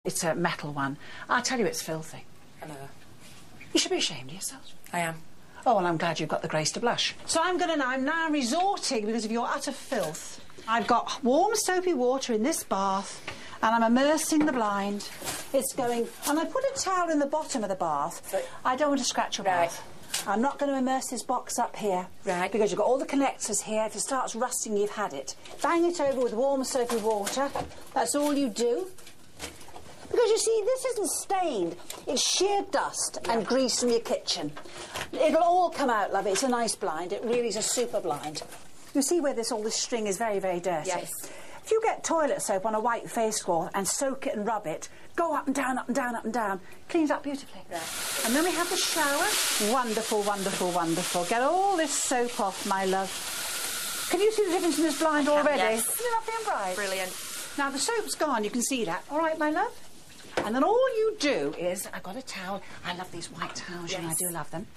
It's a metal one. I'll tell you, it's filthy. I know. You should be ashamed of yourself. I am. Oh, well, I'm glad you've got the grace to blush. So I'm now resorting, because of your utter filth. I've got warm, soapy water in this bath, and I'm immersing the blind. It's going... And I put a towel in the bottom of the bath. But I don't want to scratch your bath. I'm not going to immerse this box up here. Right. Because you've got all the connectors here. If it starts rusting, you've had it. Bang it over with warm, soapy water. That's all you do. Because, you see, this isn't stained. It's sheer dust and grease from your kitchen. It'll all come out, love. It's a nice blind. It really is a super blind. You see where all this string is very, very dirty? Yes. If you get toilet soap on a white face cloth and soak it and rub it, go up and down, up and down, up and down, cleans up beautifully. Right. And then we have the shower. Wonderful, wonderful, wonderful. Get all this soap off, my love. Can you see the difference in this blind already? Yes. Isn't it lovely and bright? Brilliant. Now, the soap's gone, you can see that. All right, my love? And then all you do is... I've got a towel. I love these white towels, yes. and I do love them.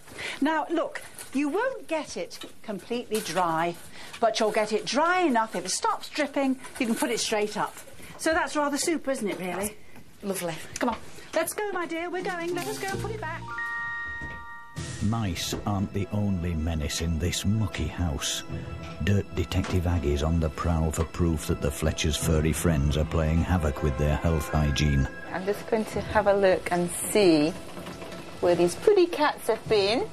Now, look, you won't get it completely dry, but you'll get it dry enough. If it stops dripping, you can put it straight up. So that's rather super, isn't it, really? Lovely. Come on. Let's go, my dear. We're going. Let us go and put it back. Mice aren't the only menace in this mucky house. Dirt Detective Aggie's on the prowl for proof that the Fletchers' furry friends are playing havoc with their health hygiene. I'm just going to have a look and see where these pretty cats have been.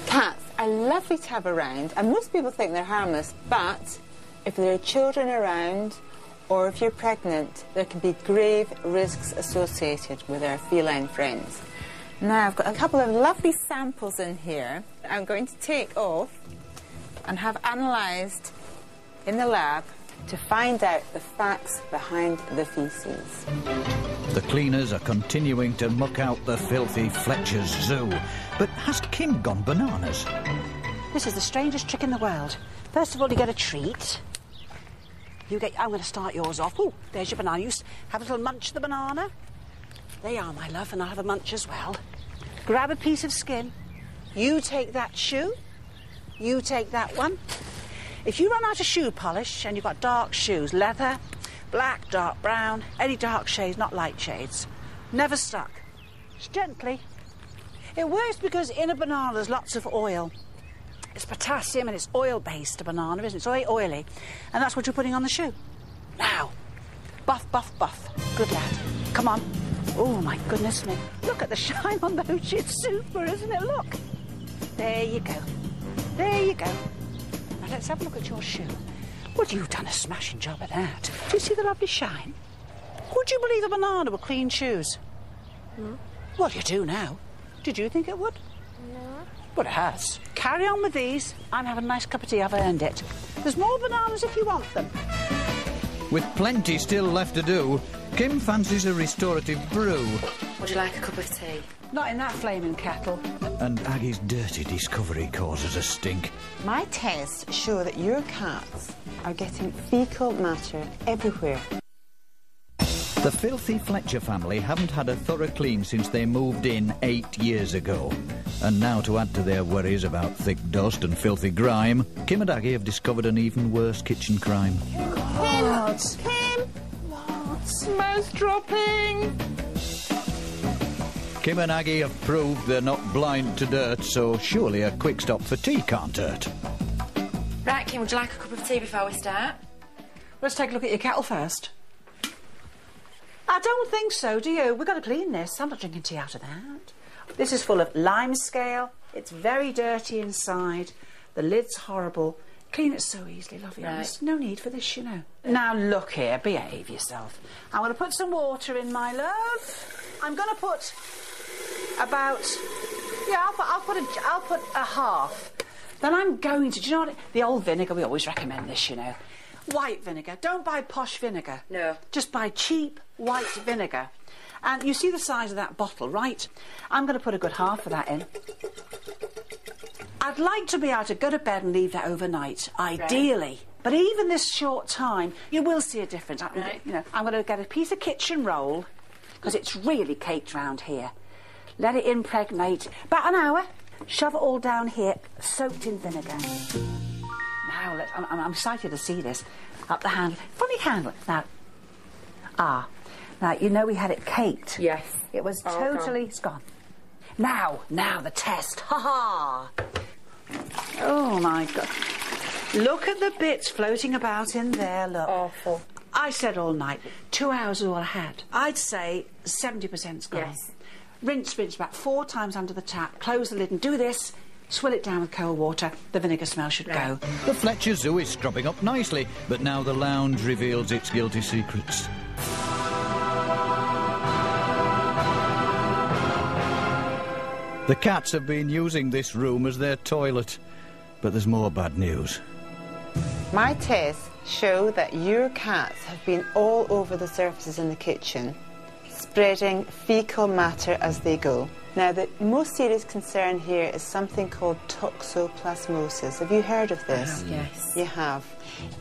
Cats are lovely to have around, and most people think they're harmless, but if there are children around or if you're pregnant, there can be grave risks associated with our feline friends. Now, I've got a couple of lovely samples in here I'm going to take off and have analysed in the lab to find out the facts behind the faeces. The cleaners are continuing to muck out the filthy Fletchers zoo. But has Kim gone bananas? This is the strangest trick in the world. First of all, you get a treat. I'm going to start yours off. Oh, there's your banana. You have a little munch of the banana. They are, my love, and I'll have a munch as well. Grab a piece of skin. You take that shoe. You take that one. If you run out of shoe polish and you've got dark shoes, leather, black, dark brown, any dark shades, not light shades, never stuck. Just gently. It works because in a banana there's lots of oil. It's potassium and it's oil-based, a banana, isn't it? It's very oily. And that's what you're putting on the shoe. Now, buff, buff, buff. Good lad. Come on. Oh, my goodness me. Look at the shine on those shoes. It's super, isn't it? Look. There you go. There you go. Now, let's have a look at your shoe. Well, you've done a smashing job of that. Do you see the lovely shine? Would you believe a banana with clean shoes? No. Well, you do now. Did you think it would? No. But it has. Carry on with these. I'm having a nice cup of tea. I've earned it. There's more bananas if you want them. With plenty still left to do, Kim fancies a restorative brew. Would you like a cup of tea? Not in that flaming kettle. And Aggie's dirty discovery causes a stink. My tests show that your cats are getting fecal matter everywhere. The filthy Fletcher family haven't had a thorough clean since they moved in 8 years ago. And now, to add to their worries about thick dust and filthy grime, Kim and Aggie have discovered an even worse kitchen crime. What? Kim! What? Mouse dropping! Kim and Aggie have proved they're not blind to dirt, so surely a quick stop for tea can't hurt. Right, Kim, would you like a cup of tea before we start? Let's take a look at your kettle first. I don't think so, do you? We've got to clean this. I'm not drinking tea out of that. This is full of lime scale. It's very dirty inside. The lid's horrible. Clean it so easily, lovely. Right. There's no need for this, you know. Now, look here. Behave yourself. I'm going to put some water in, my love. I'm going to put about... Yeah, I'll put a half. Then I'm going to... Do you know what... The old vinegar, we always recommend this, you know. White vinegar. Don't buy posh vinegar. No. Just buy cheap white vinegar. And you see the size of that bottle, right? I'm going to put a good half of that in. I'd like to be able to go to bed and leave that overnight, ideally. Right. But even this short time, you will see a difference. Right. You know, I'm going to get a piece of kitchen roll, because it's really caked round here. Let it impregnate. About an hour. Shove it all down here, soaked in vinegar. Now, I'm excited to see this. Up the handle. Funny handle. Now, you know we had it caked. Yes. It was Oh, totally... It's gone. Now the test. Ha-ha! Oh, my God. Look at the bits floating about in there, look. Awful. I said all night, 2 hours is all I had. I'd say 70%'s gone. Yes. Rinse about 4 times under the tap, close the lid and do this, swill it down with cold water, the vinegar smell should go. The Fletcher Zoo is scrubbing up nicely, but now the lounge reveals its guilty secrets. The cats have been using this room as their toilet, but there's more bad news. My tests show that your cats have been all over the surfaces in the kitchen, spreading fecal matter as they go. Now, the most serious concern here is something called toxoplasmosis. Have you heard of this? Yes. You have.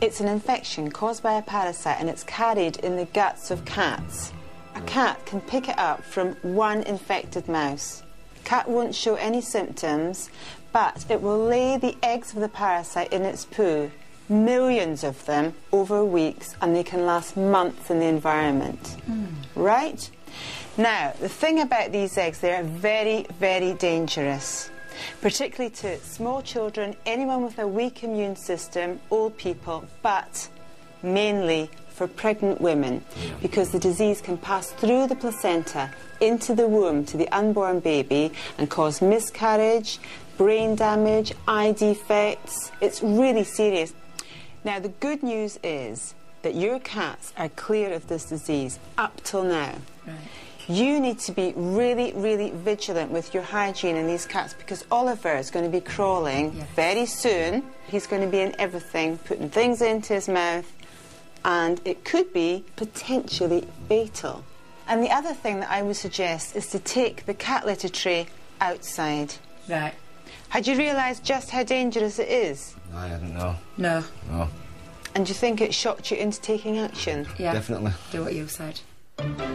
It's an infection caused by a parasite and it's carried in the guts of cats. A cat can pick it up from one infected mouse. Cat won't show any symptoms, but it will lay the eggs of the parasite in its poo, millions of them over weeks, and they can last months in the environment. Right? Now, the thing about these eggs, they're very, very dangerous, particularly to small children, anyone with a weak immune system, old people, but mainly for pregnant women, because the disease can pass through the placenta into the womb to the unborn baby and cause miscarriage, brain damage, eye defects. It's really serious. Now, the good news is that your cats are clear of this disease up till now. Right. You need to be really, really vigilant with your hygiene in these cats, because Oliver is going to be crawling very soon. He's going to be in everything, putting things into his mouth, and it could be potentially fatal. And the other thing that I would suggest is to take the cat litter tray outside. Right. Had you realised just how dangerous it is? I didn't know. No. No. And do you think it shocked you into taking action? Yeah. Definitely. Do what you said.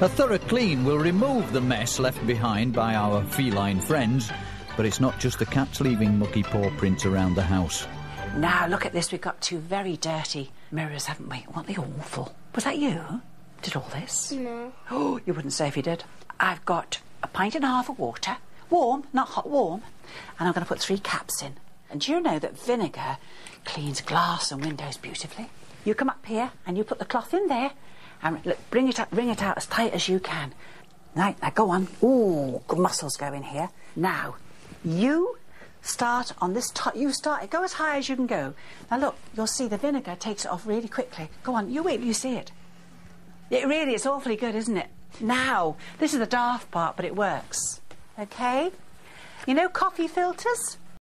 A thorough clean will remove the mess left behind by our feline friends, but it's not just the cats leaving mucky paw prints around the house. Now, look at this. We've got 2 very dirty mirrors, haven't we? Aren't they awful? Was that you? Did all this? No. Oh, you wouldn't say if you did. I've got a pint and a half of water. Warm, not hot, warm. And I'm going to put 3 caps in. And do you know that vinegar cleans glass and windows beautifully? You come up here and you put the cloth in there and look, bring it out as tight as you can. Right, now go on. Ooh, good muscles go in here. Now, you start on this top. You start, go as high as you can go. Now look, you'll see the vinegar takes it off really quickly. Go on, you wait till you see it. It really is awfully good, isn't it? Now, this is the daft part, but it works. Okay? You know coffee filters?